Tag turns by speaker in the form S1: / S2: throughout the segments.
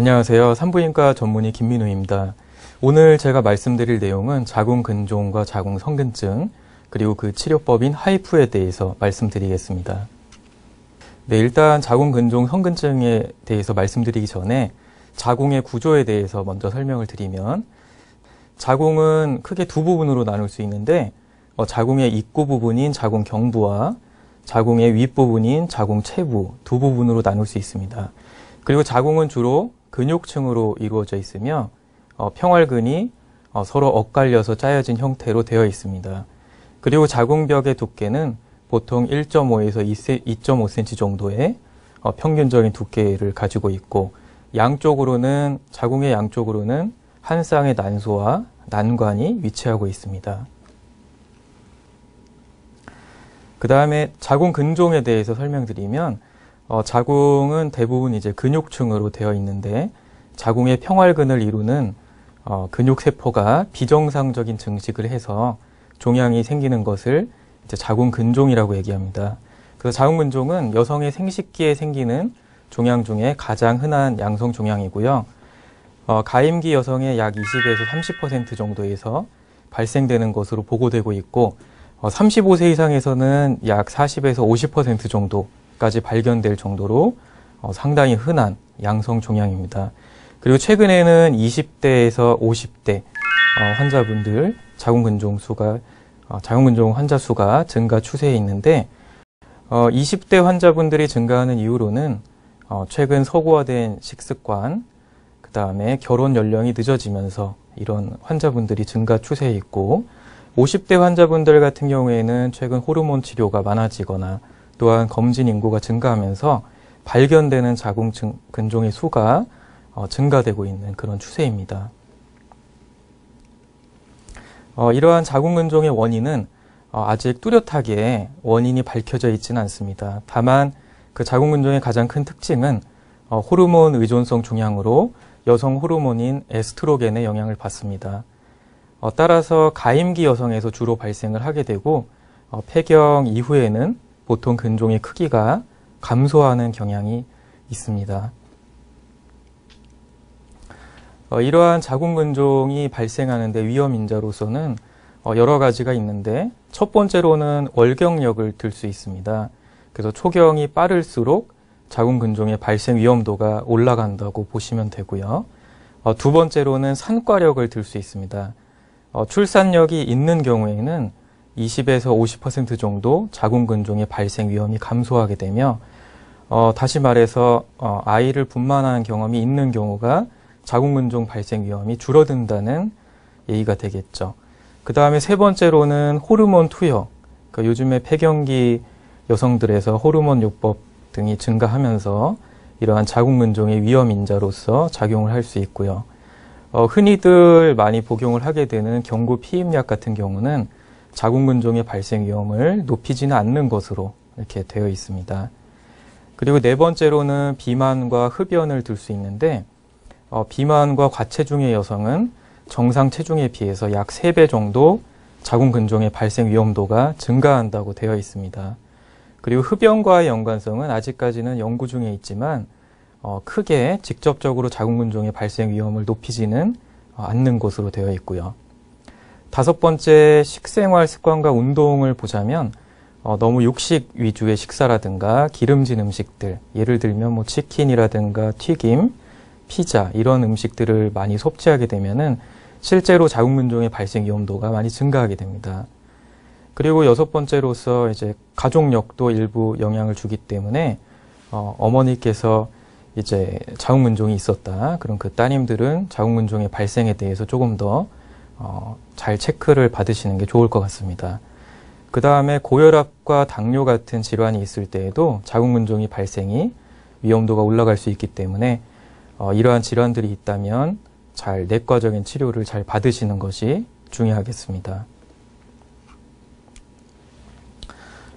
S1: 안녕하세요. 산부인과 전문의 김민우입니다. 오늘 제가 말씀드릴 내용은 자궁근종과 자궁성근증 그리고 그 치료법인 하이프에 대해서 말씀드리겠습니다. 네, 일단 자궁근종 성근증에 대해서 말씀드리기 전에 자궁의 구조에 대해서 먼저 설명을 드리면 자궁은 크게 두 부분으로 나눌 수 있는데 자궁의 입구 부분인 자궁경부와 자궁의 윗부분인 자궁체부 두 부분으로 나눌 수 있습니다. 그리고 자궁은 주로 근육층으로 이루어져 있으며 평활근이 서로 엇갈려서 짜여진 형태로 되어 있습니다. 그리고 자궁벽의 두께는 보통 1.5에서 2.5cm 정도의 평균적인 두께를 가지고 있고 자궁의 양쪽으로는 한 쌍의 난소와 난관이 위치하고 있습니다. 그 다음에 자궁근종에 대해서 설명드리면 자궁은 대부분 이제 근육층으로 되어 있는데 자궁의 평활근을 이루는 근육세포가 비정상적인 증식을 해서 종양이 생기는 것을 이제 자궁근종이라고 얘기합니다. 그래서 자궁근종은 여성의 생식기에 생기는 종양 중에 가장 흔한 양성 종양이고요. 가임기 여성의 약 20에서 30% 정도에서 발생되는 것으로 보고되고 있고 35세 이상에서는 약 40에서 50% 정도까지 발견될 정도로 상당히 흔한 양성 종양입니다. 그리고 최근에는 20대에서 50대 환자분들 자궁근종 환자 수가 증가 추세에 있는데 20대 환자분들이 증가하는 이유로는 최근 서구화된 식습관, 그 다음에 결혼 연령이 늦어지면서 이런 환자분들이 증가 추세에 있고 50대 환자분들 같은 경우에는 최근 호르몬 치료가 많아지거나 또한 검진 인구가 증가하면서 발견되는 자궁근종의 수가 증가되고 있는 그런 추세입니다. 이러한 자궁근종의 원인은 아직 뚜렷하게 원인이 밝혀져 있지는 않습니다. 다만 그 자궁근종의 가장 큰 특징은 호르몬 의존성 종양으로 여성 호르몬인 에스트로겐의 영향을 받습니다. 따라서 가임기 여성에서 주로 발생을 하게 되고 폐경 이후에는 보통 근종의 크기가 감소하는 경향이 있습니다. 이러한 자궁근종이 발생하는 데 위험인자로서는 여러 가지가 있는데 첫 번째로는 월경력을 들 수 있습니다. 그래서 초경이 빠를수록 자궁근종의 발생 위험도가 올라간다고 보시면 되고요. 두 번째로는 산과력을 들 수 있습니다. 출산력이 있는 경우에는 20에서 50% 정도 자궁근종의 발생 위험이 감소하게 되며 다시 말해서 아이를 분만하는 경험이 있는 경우가 자궁근종 발생 위험이 줄어든다는 얘기가 되겠죠. 그 다음에 세 번째로는 호르몬 투여. 그러니까 요즘에 폐경기 여성들에서 호르몬 요법 등이 증가하면서 이러한 자궁근종의 위험인자로서 작용을 할 수 있고요. 흔히들 많이 복용을 하게 되는 경구 피임약 같은 경우는 자궁근종의 발생 위험을 높이지는 않는 것으로 이렇게 되어 있습니다. 그리고 네 번째로는 비만과 흡연을 들 수 있는데 비만과 과체중의 여성은 정상 체중에 비해서 약 3배 정도 자궁근종의 발생 위험도가 증가한다고 되어 있습니다. 그리고 흡연과의 연관성은 아직까지는 연구 중에 있지만 크게 직접적으로 자궁근종의 발생 위험을 높이지는 않는 것으로 되어 있고요. 다섯 번째, 식생활 습관과 운동을 보자면 너무 육식 위주의 식사라든가 기름진 음식들, 예를 들면 치킨이라든가 튀김, 피자 이런 음식들을 많이 섭취하게 되면은 실제로 자궁근종의 발생 위험도가 많이 증가하게 됩니다. 그리고 여섯 번째로서 이제 가족력도 일부 영향을 주기 때문에 어머니께서 이제 자궁근종이 있었다. 그럼 그 따님들은 자궁근종의 발생에 대해서 조금 더 잘 체크를 받으시는 게 좋을 것 같습니다. 그 다음에 고혈압과 당뇨 같은 질환이 있을 때에도 자궁근종이 발생이 위험도가 올라갈 수 있기 때문에 이러한 질환들이 있다면 잘 내과적인 치료를 잘 받으시는 것이 중요하겠습니다.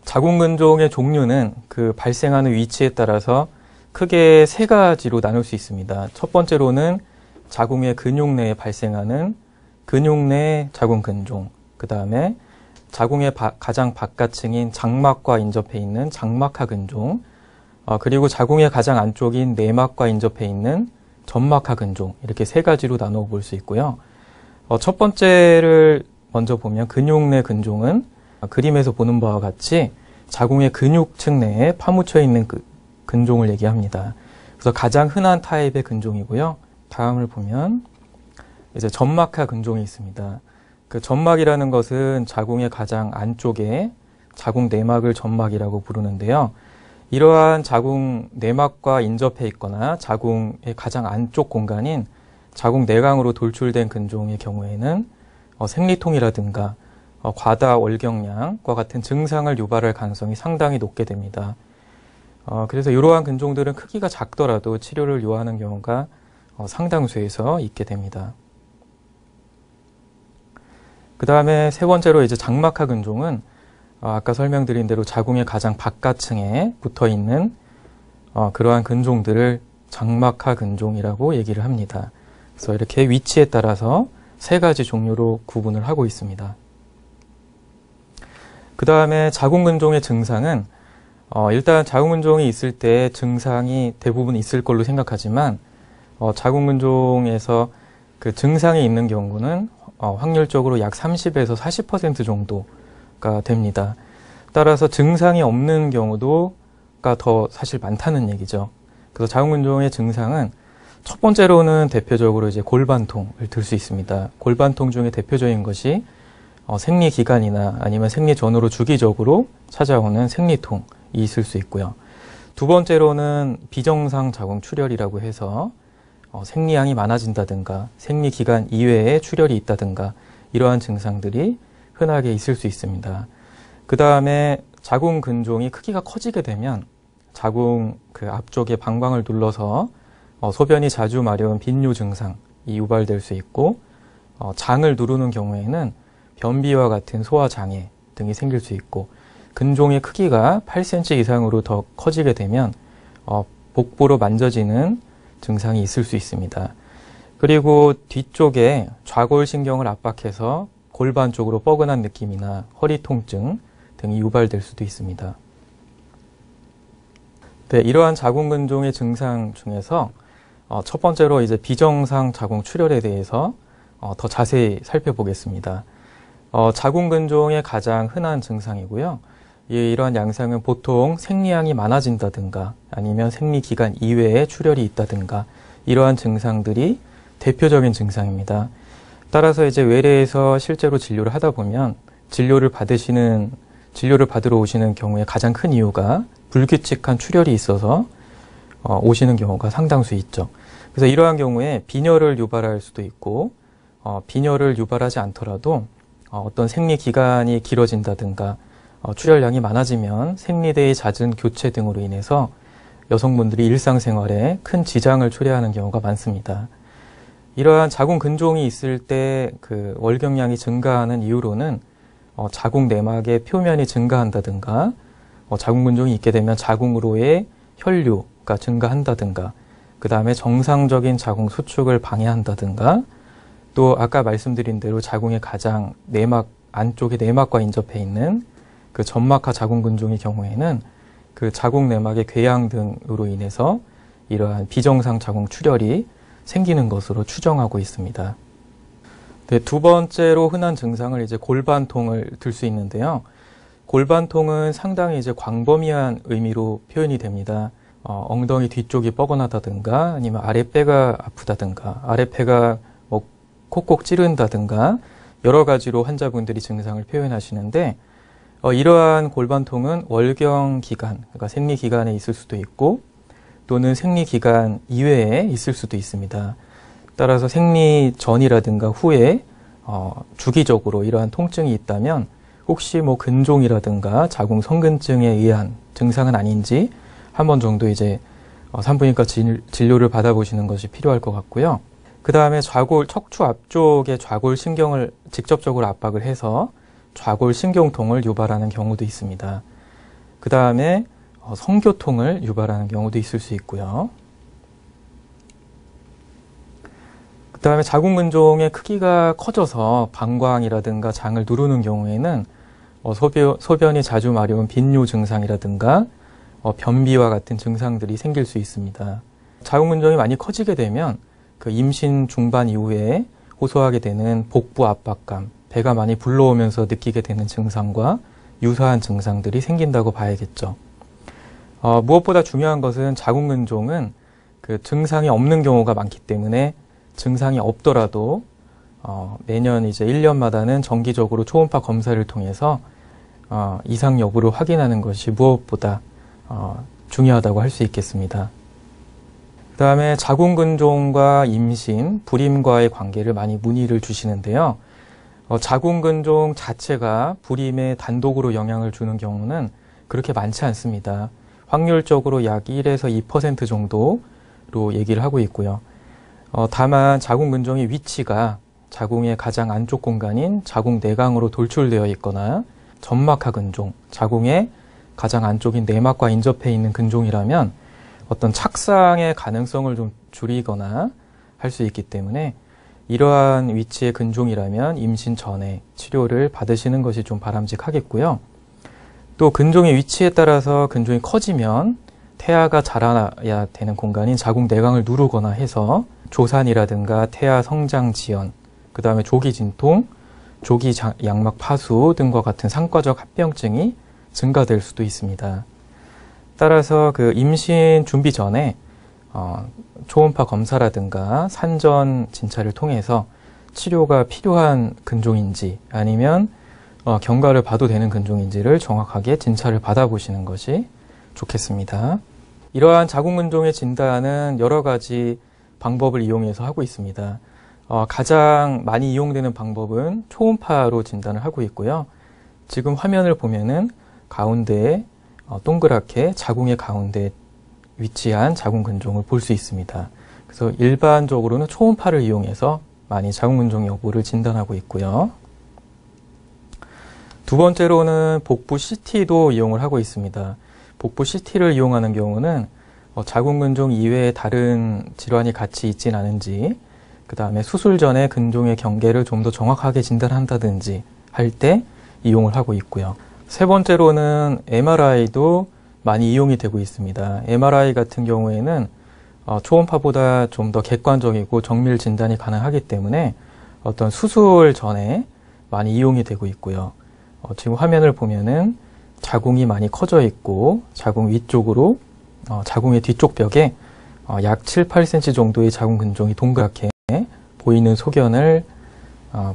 S1: 자궁근종의 종류는 그 발생하는 위치에 따라서 크게 세 가지로 나눌 수 있습니다. 첫 번째로는 자궁의 근육 내에 발생하는 근육 내 자궁근종, 그 다음에 자궁의 가장 바깥층인 장막과 인접해 있는 장막하근종, 그리고 자궁의 가장 안쪽인 내막과 인접해 있는 점막하 근종 이렇게 세 가지로 나누어 볼 수 있고요. 첫 번째를 먼저 보면 근육 내 근종은 그림에서 보는 바와 같이 자궁의 근육층 내에 파묻혀 있는 근종을 얘기합니다. 그래서 가장 흔한 타입의 근종이고요. 다음을 보면 이제 점막하 근종이 있습니다. 그 점막이라는 것은 자궁의 가장 안쪽에 자궁 내막을 점막이라고 부르는데요. 이러한 자궁 내막과 인접해 있거나 자궁의 가장 안쪽 공간인 자궁 내강으로 돌출된 근종의 경우에는 생리통이라든가 과다 월경량과 같은 증상을 유발할 가능성이 상당히 높게 됩니다. 그래서 이러한 근종들은 크기가 작더라도 치료를 요하는 경우가 상당수에서 있게 됩니다. 그 다음에 세 번째로 이제 장막하 근종은 아까 설명드린 대로 자궁의 가장 바깥층에 붙어 있는 그러한 근종들을 장막하 근종이라고 얘기를 합니다. 그래서 이렇게 위치에 따라서 세 가지 종류로 구분을 하고 있습니다. 그 다음에 자궁근종의 증상은 일단 자궁근종이 있을 때 증상이 대부분 있을 걸로 생각하지만 자궁근종에서 그 증상이 있는 경우는 확률적으로 약 30에서 40% 정도가 됩니다. 따라서 증상이 없는 경우도가 더 사실 많다는 얘기죠. 그래서 자궁근종의 증상은 첫 번째로는 대표적으로 이제 골반통을 들 수 있습니다. 골반통 중에 대표적인 것이 생리기간이나 아니면 생리 전후로 주기적으로 찾아오는 생리통이 있을 수 있고요. 두 번째로는 비정상 자궁 출혈이라고 해서 생리량이 많아진다든가 생리기간 이외에 출혈이 있다든가 이러한 증상들이 흔하게 있을 수 있습니다. 그 다음에 자궁 근종이 크기가 커지게 되면 자궁 그 앞쪽에 방광을 눌러서 소변이 자주 마려운 빈뇨 증상이 유발될 수 있고 장을 누르는 경우에는 변비와 같은 소화장애 등이 생길 수 있고 근종의 크기가 8cm 이상으로 더 커지게 되면 복부로 만져지는 증상이 있을 수 있습니다. 그리고 뒤쪽에 좌골신경을 압박해서 골반 쪽으로 뻐근한 느낌이나 허리 통증 등이 유발될 수도 있습니다. 네, 이러한 자궁근종의 증상 중에서 첫 번째로 이제 비정상 자궁 출혈에 대해서 더 자세히 살펴보겠습니다. 자궁근종의 가장 흔한 증상이고요. 이러한 양상은 보통 생리량이 많아진다든가 아니면 생리기간 이외에 출혈이 있다든가 이러한 증상들이 대표적인 증상입니다. 따라서 이제 외래에서 실제로 진료를 하다 보면 진료를 받으러 오시는 경우에 가장 큰 이유가 불규칙한 출혈이 있어서 오시는 경우가 상당수 있죠. 그래서 이러한 경우에 빈혈을 유발할 수도 있고 빈혈을 유발하지 않더라도 어떤 생리기간이 길어진다든가 출혈량이 많아지면 생리대의 잦은 교체 등으로 인해서 여성분들이 일상생활에 큰 지장을 초래하는 경우가 많습니다. 이러한 자궁 근종이 있을 때 그 월경량이 증가하는 이유로는 자궁 내막의 표면이 증가한다든가 자궁 근종이 있게 되면 자궁으로의 혈류가 증가한다든가 그 다음에 정상적인 자궁 수축을 방해한다든가 또 아까 말씀드린 대로 자궁의 가장 내막 안쪽에 내막과 인접해 있는 그 점막하 자궁 근종의 경우에는 그 자궁 내막의 궤양 등으로 인해서 이러한 비정상 자궁 출혈이 생기는 것으로 추정하고 있습니다. 네, 두 번째로 흔한 증상을 이제 골반통을 들 수 있는데요. 골반통은 상당히 이제 광범위한 의미로 표현이 됩니다. 엉덩이 뒤쪽이 뻐근하다든가 아니면 아랫배가 아프다든가 아랫배가 뭐 콕콕 찌른다든가 여러 가지로 환자분들이 증상을 표현하시는데 이러한 골반통은 월경 기간, 그러니까 생리 기간에 있을 수도 있고 또는 생리 기간 이외에 있을 수도 있습니다. 따라서 생리 전이라든가 후에 주기적으로 이러한 통증이 있다면 혹시 뭐 근종이라든가 자궁 성근증에 의한 증상은 아닌지 한 번 정도 이제 산부인과 진료를 받아보시는 것이 필요할 것 같고요. 그 다음에 척추 앞쪽에 좌골신경을 직접적으로 압박을 해서 좌골신경통을 유발하는 경우도 있습니다. 그 다음에 성교통을 유발하는 경우도 있을 수 있고요. 그 다음에 자궁근종의 크기가 커져서 방광이라든가 장을 누르는 경우에는 소변이 자주 마려운 빈뇨 증상이라든가 변비와 같은 증상들이 생길 수 있습니다. 자궁근종이 많이 커지게 되면 그 임신 중반 이후에 호소하게 되는 복부 압박감, 배가 많이 불러오면서 느끼게 되는 증상과 유사한 증상들이 생긴다고 봐야겠죠. 무엇보다 중요한 것은 자궁근종은 그 증상이 없는 경우가 많기 때문에 증상이 없더라도 매년 이제 1년마다는 정기적으로 초음파 검사를 통해서 이상 여부를 확인하는 것이 무엇보다 중요하다고 할 수 있겠습니다. 그 다음에 자궁근종과 임신, 불임과의 관계를 많이 문의를 주시는데요. 자궁근종 자체가 불임에 단독으로 영향을 주는 경우는 그렇게 많지 않습니다. 확률적으로 약 1에서 2% 정도로 얘기를 하고 있고요. 다만 자궁근종의 위치가 자궁의 가장 안쪽 공간인 자궁 내강으로 돌출되어 있거나 점막하 근종, 자궁의 가장 안쪽인 내막과 인접해 있는 근종이라면 어떤 착상의 가능성을 좀 줄이거나 할 수 있기 때문에 이러한 위치의 근종이라면 임신 전에 치료를 받으시는 것이 좀 바람직하겠고요. 또 근종의 위치에 따라서 근종이 커지면 태아가 자라야 되는 공간인 자궁 내강을 누르거나 해서 조산이라든가 태아 성장 지연, 그 다음에 조기 진통, 조기 양막 파수 등과 같은 상과적 합병증이 증가될 수도 있습니다. 따라서 그 임신 준비 전에 초음파 검사라든가 산전 진찰을 통해서 치료가 필요한 근종인지 아니면 경과를 봐도 되는 근종인지를 정확하게 진찰을 받아보시는 것이 좋겠습니다. 이러한 자궁근종의 진단은 여러 가지 방법을 이용해서 하고 있습니다. 가장 많이 이용되는 방법은 초음파로 진단을 하고 있고요. 지금 화면을 보면은 가운데에 동그랗게 자궁의 가운데 위치한 자궁근종을 볼 수 있습니다. 그래서 일반적으로는 초음파를 이용해서 많이 자궁근종 여부를 진단하고 있고요. 두 번째로는 복부 CT도 이용을 하고 있습니다. 복부 CT를 이용하는 경우는 자궁근종 이외에 다른 질환이 같이 있진 않은지, 그 다음에 수술 전에 근종의 경계를 좀 더 정확하게 진단한다든지 할 때 이용을 하고 있고요. 세 번째로는 MRI도 많이 이용이 되고 있습니다. MRI 같은 경우에는 초음파보다 좀 더 객관적이고 정밀 진단이 가능하기 때문에 어떤 수술 전에 많이 이용이 되고 있고요. 지금 화면을 보면은 자궁이 많이 커져 있고 자궁 위쪽으로 자궁의 뒤쪽 벽에 약 7, 8cm 정도의 자궁 근종이 동그랗게 보이는 소견을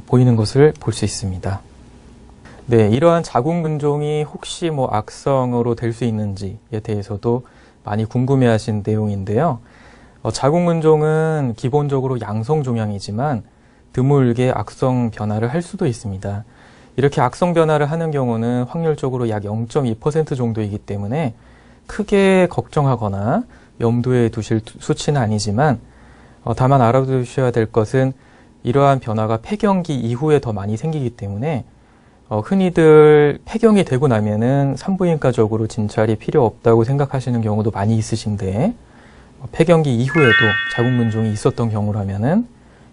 S1: 보이는 것을 볼 수 있습니다. 네, 이러한 자궁 근종이 혹시 악성으로 될 수 있는지에 대해서도 많이 궁금해하신 내용인데요. 자궁 근종은 기본적으로 양성 종양이지만 드물게 악성 변화를 할 수도 있습니다. 이렇게 악성 변화를 하는 경우는 확률적으로 약 0.2% 정도이기 때문에 크게 걱정하거나 염두에 두실 수치는 아니지만 다만 알아두셔야 될 것은 이러한 변화가 폐경기 이후에 더 많이 생기기 때문에 흔히들 폐경이 되고 나면은 산부인과적으로 진찰이 필요 없다고 생각하시는 경우도 많이 있으신데 폐경기 이후에도 자궁 근종이 있었던 경우라면은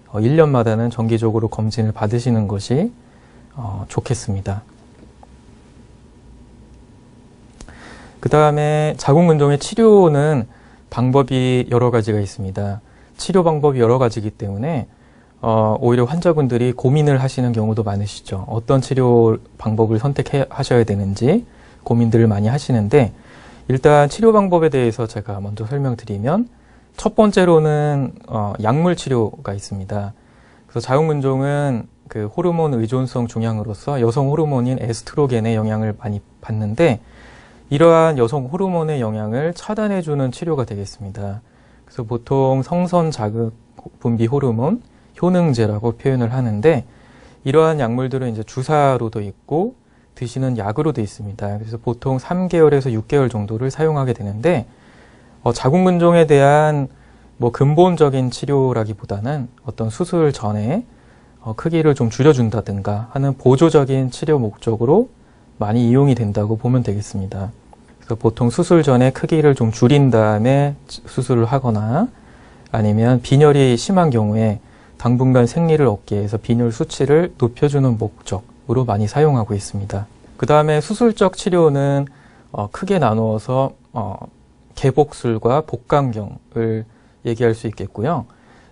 S1: 1년마다는 정기적으로 검진을 받으시는 것이 좋겠습니다. 그 다음에 자궁 근종의 치료는 방법이 여러 가지가 있습니다. 치료 방법이 여러 가지이기 때문에 오히려 환자분들이 고민을 하시는 경우도 많으시죠. 어떤 치료 방법을 선택하셔야 되는지 고민들을 많이 하시는데 일단 치료 방법에 대해서 제가 먼저 설명드리면 첫 번째로는 약물 치료가 있습니다. 그래서 자궁근종은 그 호르몬 의존성 종양으로서 여성 호르몬인 에스트로겐의 영향을 많이 받는데 이러한 여성 호르몬의 영향을 차단해주는 치료가 되겠습니다. 그래서 보통 성선 자극 분비 호르몬 효능제라고 표현을 하는데 이러한 약물들은 이제 주사로도 있고 드시는 약으로도 있습니다. 그래서 보통 3개월에서 6개월 정도를 사용하게 되는데 자궁근종에 대한 근본적인 치료라기보다는 어떤 수술 전에 크기를 좀 줄여준다든가 하는 보조적인 치료 목적으로 많이 이용이 된다고 보면 되겠습니다. 그래서 보통 수술 전에 크기를 좀 줄인 다음에 수술을 하거나 아니면 빈혈이 심한 경우에 당분간 생리를 얻기 위해서 빈혈 수치를 높여주는 목적으로 많이 사용하고 있습니다. 그 다음에 수술적 치료는 크게 나누어서 개복술과 복강경을 얘기할 수 있겠고요.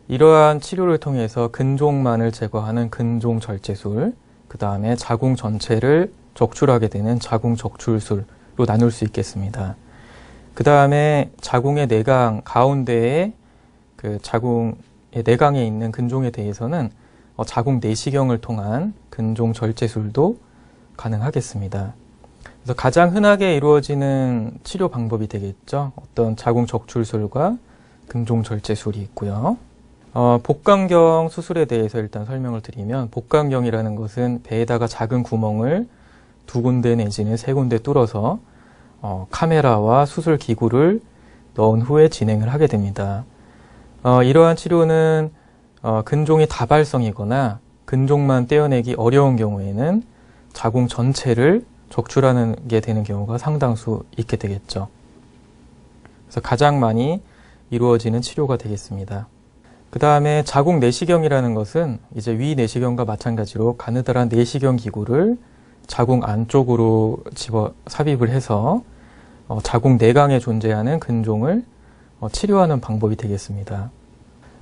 S1: 이러한 치료를 통해서 근종만을 제거하는 근종절제술, 그 다음에 자궁 전체를 적출하게 되는 자궁적출술로 나눌 수 있겠습니다. 그 다음에 자궁의 내강 가운데에 그 자궁의 내강에 있는 근종에 대해서는 자궁 내시경을 통한 근종절제술도 가능하겠습니다. 그래서 가장 흔하게 이루어지는 치료 방법이 되겠죠. 어떤 자궁적출술과 근종절제술이 있고요. 복강경 수술에 대해서 일단 설명을 드리면, 복강경이라는 것은 배에다가 작은 구멍을 2군데 내지는 3군데 뚫어서 카메라와 수술 기구를 넣은 후에 진행을 하게 됩니다. 이러한 치료는 근종이 다발성이거나 근종만 떼어내기 어려운 경우에는 자궁 전체를 적출하는 게 되는 경우가 상당수 있게 되겠죠. 그래서 가장 많이 이루어지는 치료가 되겠습니다. 그 다음에 자궁 내시경이라는 것은 이제 위 내시경과 마찬가지로 가느다란 내시경 기구를 자궁 안쪽으로 삽입을 해서 자궁 내강에 존재하는 근종을 치료하는 방법이 되겠습니다.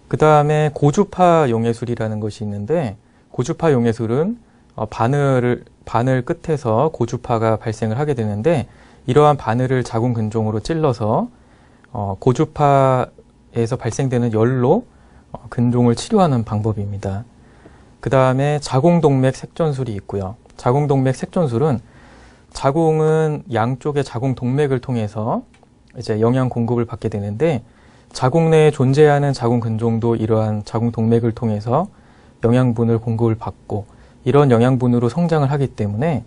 S1: 그 다음에 고주파 용해술이라는 것이 있는데, 고주파 용해술은 바늘 끝에서 고주파가 발생을 하게 되는데, 이러한 바늘을 자궁 근종으로 찔러서 고주파에서 발생되는 열로 근종을 치료하는 방법입니다. 그 다음에 자궁동맥 색전술이 있고요. 자궁동맥 색전술은 자궁은 양쪽의 자궁동맥을 통해서 이제 영양 공급을 받게 되는데, 자궁 내에 존재하는 자궁 근종도 이러한 자궁 동맥을 통해서 영양분을 공급을 받고 이런 영양분으로 성장을 하기 때문에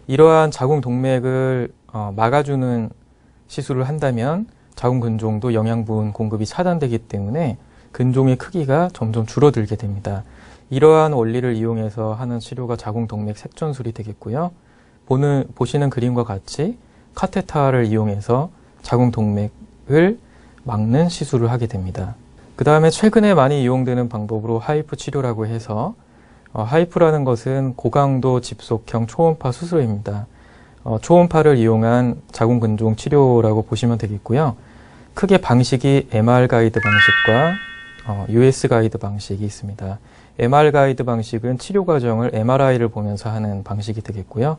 S1: 이러한 자궁 동맥을 막아주는 시술을 한다면 자궁 근종도 영양분 공급이 차단되기 때문에 근종의 크기가 점점 줄어들게 됩니다. 이러한 원리를 이용해서 하는 치료가 자궁 동맥 색전술이 되겠고요. 보시는 그림과 같이 카테터를 이용해서 자궁 동맥을 막는 시술을 하게 됩니다. 그 다음에 최근에 많이 이용되는 방법으로 하이프 치료라고 해서, 하이프라는 것은 고강도 집속형 초음파 수술입니다. 초음파를 이용한 자궁 근종 치료라고 보시면 되겠고요. 크게 방식이 MR 가이드 방식과 US 가이드 방식이 있습니다. MR 가이드 방식은 치료 과정을 MRI를 보면서 하는 방식이 되겠고요.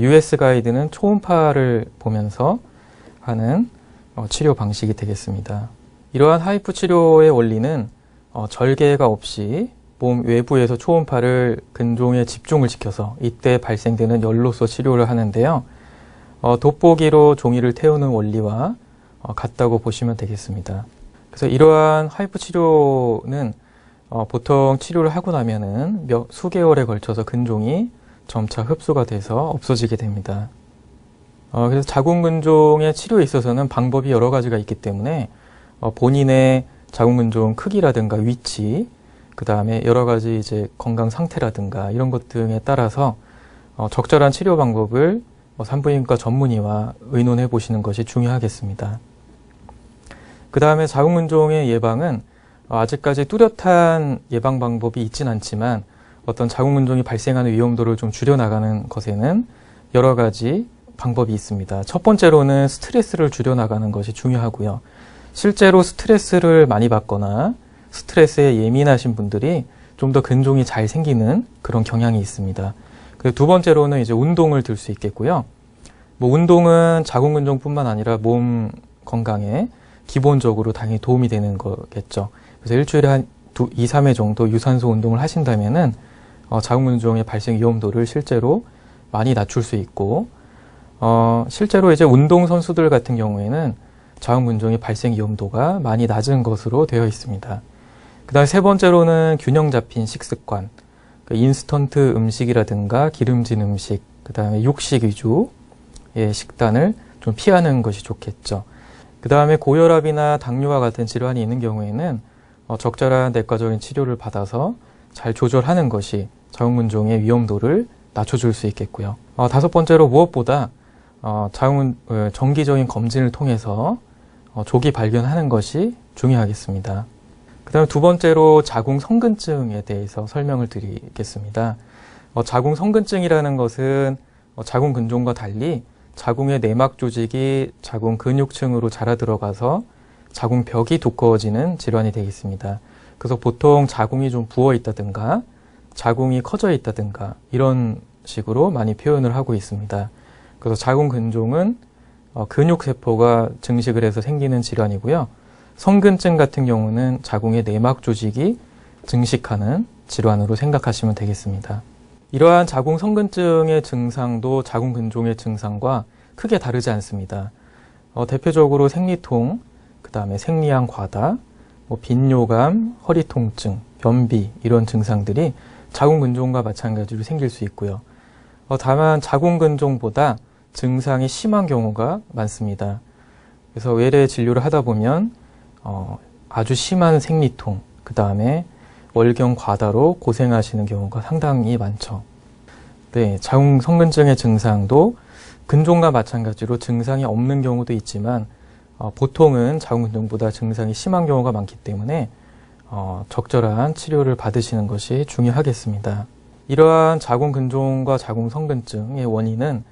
S1: US 가이드는 초음파를 보면서 하는 치료 방식이 되겠습니다. 이러한 하이프 치료의 원리는 절개가 없이 몸 외부에서 초음파를 근종에 집중을 시켜서 이때 발생되는 열로서 치료를 하는데요. 돋보기로 종이를 태우는 원리와 같다고 보시면 되겠습니다. 그래서 이러한 하이프 치료는 보통 치료를 하고 나면은 수개월에 걸쳐서 근종이 점차 흡수가 돼서 없어지게 됩니다. 그래서 자궁 근종의 치료에 있어서는 방법이 여러 가지가 있기 때문에 본인의 자궁 근종 크기라든가 위치, 그 다음에 여러 가지 이제 건강 상태라든가 이런 것 등에 따라서 적절한 치료 방법을 산부인과 전문의와 의논해 보시는 것이 중요하겠습니다. 그 다음에 자궁 근종의 예방은 아직까지 뚜렷한 예방 방법이 있진 않지만 어떤 자궁 근종이 발생하는 위험도를 좀 줄여나가는 것에는 여러 가지 방법이 있습니다. 첫 번째로는 스트레스를 줄여나가는 것이 중요하고요. 실제로 스트레스를 많이 받거나 스트레스에 예민하신 분들이 좀 더 근종이 잘 생기는 그런 경향이 있습니다. 그리고 두 번째로는 이제 운동을 들 수 있겠고요. 운동은 자궁 근종뿐만 아니라 몸 건강에 기본적으로 당연히 도움이 되는 거겠죠. 그래서 일주일에 한 2, 3회 정도 유산소 운동을 하신다면은 자궁 근종의 발생 위험도를 실제로 많이 낮출 수 있고, 실제로 이제 운동 선수들 같은 경우에는 자궁 근종의 발생 위험도가 많이 낮은 것으로 되어 있습니다. 그다음에 세 번째로는 균형 잡힌 식습관, 인스턴트 음식이라든가 기름진 음식, 그다음에 육식 위주의 식단을 좀 피하는 것이 좋겠죠. 그다음에 고혈압이나 당뇨와 같은 질환이 있는 경우에는 적절한 내과적인 치료를 받아서 잘 조절하는 것이 자궁 근종의 위험도를 낮춰줄 수 있겠고요. 다섯 번째로 무엇보다 정기적인 검진을 통해서 조기 발견하는 것이 중요하겠습니다. 그 다음에 두 번째로 자궁 성근증에 대해서 설명을 드리겠습니다. 자궁 성근증이라는 것은 자궁 근종과 달리 자궁의 내막 조직이 자궁 근육층으로 자라 들어가서 자궁벽이 두꺼워지는 질환이 되겠습니다. 그래서 보통 자궁이 좀 부어 있다든가 자궁이 커져 있다든가 이런 식으로 많이 표현을 하고 있습니다. 그래서 자궁근종은 근육세포가 증식을 해서 생기는 질환이고요. 성근증 같은 경우는 자궁의 내막 조직이 증식하는 질환으로 생각하시면 되겠습니다. 이러한 자궁 성근증의 증상도 자궁근종의 증상과 크게 다르지 않습니다. 대표적으로 생리통, 그 다음에 생리양 과다, 빈뇨감, 허리 통증, 변비 이런 증상들이 자궁근종과 마찬가지로 생길 수 있고요. 다만 자궁근종보다 증상이 심한 경우가 많습니다. 그래서 외래 진료를 하다 보면 아주 심한 생리통, 그 다음에 월경 과다로 고생하시는 경우가 상당히 많죠. 네, 자궁 성근증의 증상도 근종과 마찬가지로 증상이 없는 경우도 있지만 보통은 자궁근종보다 증상이 심한 경우가 많기 때문에 적절한 치료를 받으시는 것이 중요하겠습니다. 이러한 자궁근종과 자궁성근증의 원인은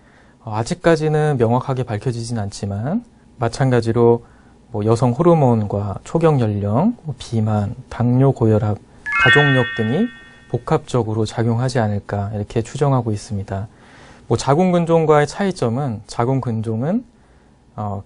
S1: 아직까지는 명확하게 밝혀지진 않지만 마찬가지로 여성 호르몬과 초경 연령, 비만, 당뇨, 고혈압, 가족력 등이 복합적으로 작용하지 않을까 이렇게 추정하고 있습니다. 자궁근종과의 차이점은 자궁근종은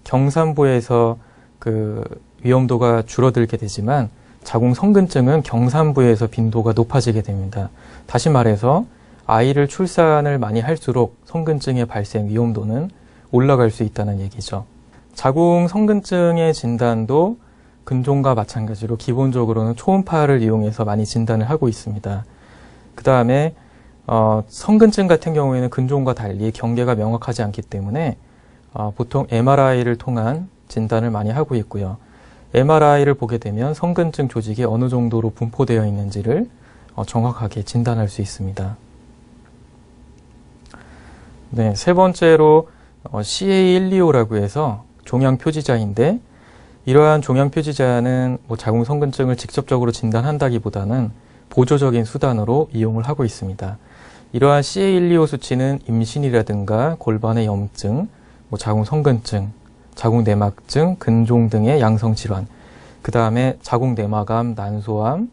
S1: 경산부에서 그 위험도가 줄어들게 되지만 자궁성근증은 경산부에서 빈도가 높아지게 됩니다. 다시 말해서 아이를 출산을 많이 할수록 성근증의 발생 위험도는 올라갈 수 있다는 얘기죠. 자궁성근증의 진단도 근종과 마찬가지로 기본적으로는 초음파를 이용해서 많이 진단을 하고 있습니다. 그 다음에 성근증 같은 경우에는 근종과 달리 경계가 명확하지 않기 때문에 보통 MRI를 통한 진단을 많이 하고 있고요. MRI를 보게 되면 성근증 조직이 어느 정도로 분포되어 있는지를 정확하게 진단할 수 있습니다. 네, 세 번째로 CA125라고 해서 종양표지자인데 이러한 종양표지자는 자궁성근증을 직접적으로 진단한다기보다는 보조적인 수단으로 이용을 하고 있습니다. 이러한 CA125 수치는 임신이라든가 골반의 염증, 자궁성근증, 자궁내막증, 근종 등의 양성질환, 그 다음에 자궁내막암, 난소암,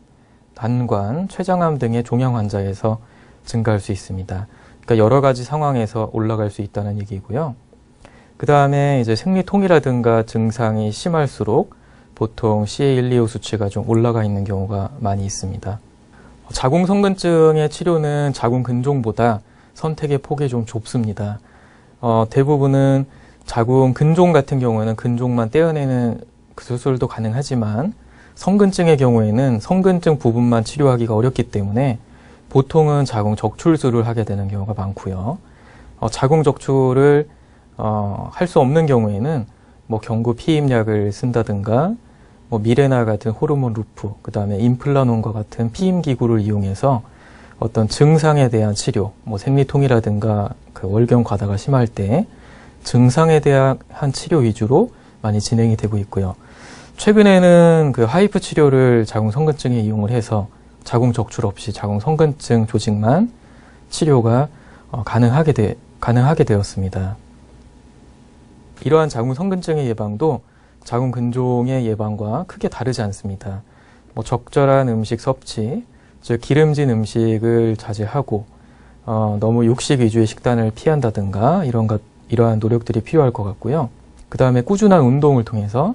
S1: 난관, 췌장암 등의 종양 환자에서 증가할 수 있습니다. 그러니까 여러 가지 상황에서 올라갈 수 있다는 얘기고요. 그 다음에 이제 생리통이라든가 증상이 심할수록 보통 CA125 수치가 좀 올라가 있는 경우가 많이 있습니다. 자궁성근증의 치료는 자궁근종보다 선택의 폭이 좀 좁습니다. 대부분은 자궁근종 같은 경우에는 근종만 떼어내는 그 수술도 가능하지만 성근증의 경우에는 성근증 부분만 치료하기가 어렵기 때문에 보통은 자궁적출술을 하게 되는 경우가 많고요. 자궁적출을 할 수 없는 경우에는 경구 피임약을 쓴다든가 미레나 같은 호르몬 루프, 그 다음에 임플라논과 같은 피임 기구를 이용해서 어떤 증상에 대한 치료, 생리통이라든가 그 월경 과다가 심할 때 증상에 대한 치료 위주로 많이 진행이 되고 있고요. 최근에는 그 하이프 치료를 자궁성근증에 이용을 해서 자궁 적출 없이 자궁성근증 조직만 치료가 가능하게 되었습니다. 이러한 자궁성근증의 예방도 자궁근종의 예방과 크게 다르지 않습니다. 적절한 음식 섭취, 즉 기름진 음식을 자제하고 너무 육식 위주의 식단을 피한다든가 이러한 노력들이 필요할 것 같고요. 그 다음에 꾸준한 운동을 통해서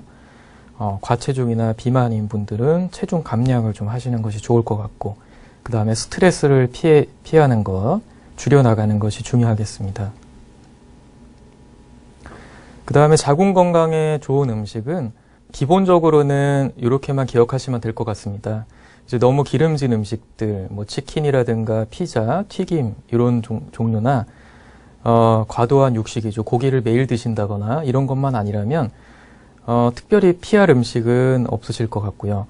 S1: 과체중이나 비만인 분들은 체중 감량을 좀 하시는 것이 좋을 것 같고, 그 다음에 스트레스를 피하는 것, 줄여나가는 것이 중요하겠습니다. 그 다음에 자궁 건강에 좋은 음식은 기본적으로는 이렇게만 기억하시면 될 것 같습니다. 이제 너무 기름진 음식들, 치킨이라든가 피자, 튀김 이런 종류나 과도한 육식 위주, 고기를 매일 드신다거나 이런 것만 아니라면 특별히 피할 음식은 없으실 것 같고요.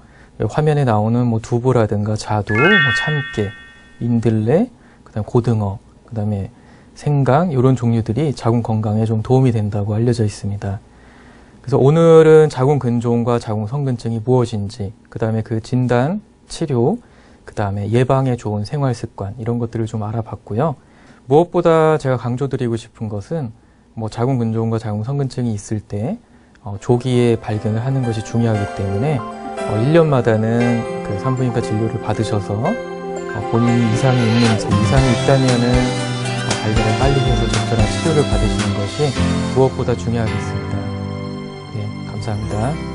S1: 화면에 나오는 두부라든가 자두, 참깨, 민들레, 그다음 고등어, 그다음에 생강 이런 종류들이 자궁 건강에 좀 도움이 된다고 알려져 있습니다. 그래서 오늘은 자궁근종과 자궁성근증이 무엇인지, 그다음에 그 진단, 치료, 그다음에 예방에 좋은 생활 습관 이런 것들을 좀 알아봤고요. 무엇보다 제가 강조드리고 싶은 것은 자궁근종과 자궁성근증이 있을 때 조기에 발견을 하는 것이 중요하기 때문에 1년마다는 그 산부인과 진료를 받으셔서 본인이 이상이 있는지, 이상이 있다면은 발견을 빨리 해서 적절한 치료를 받으시는 것이 무엇보다 중요하겠습니다. 네, 감사합니다.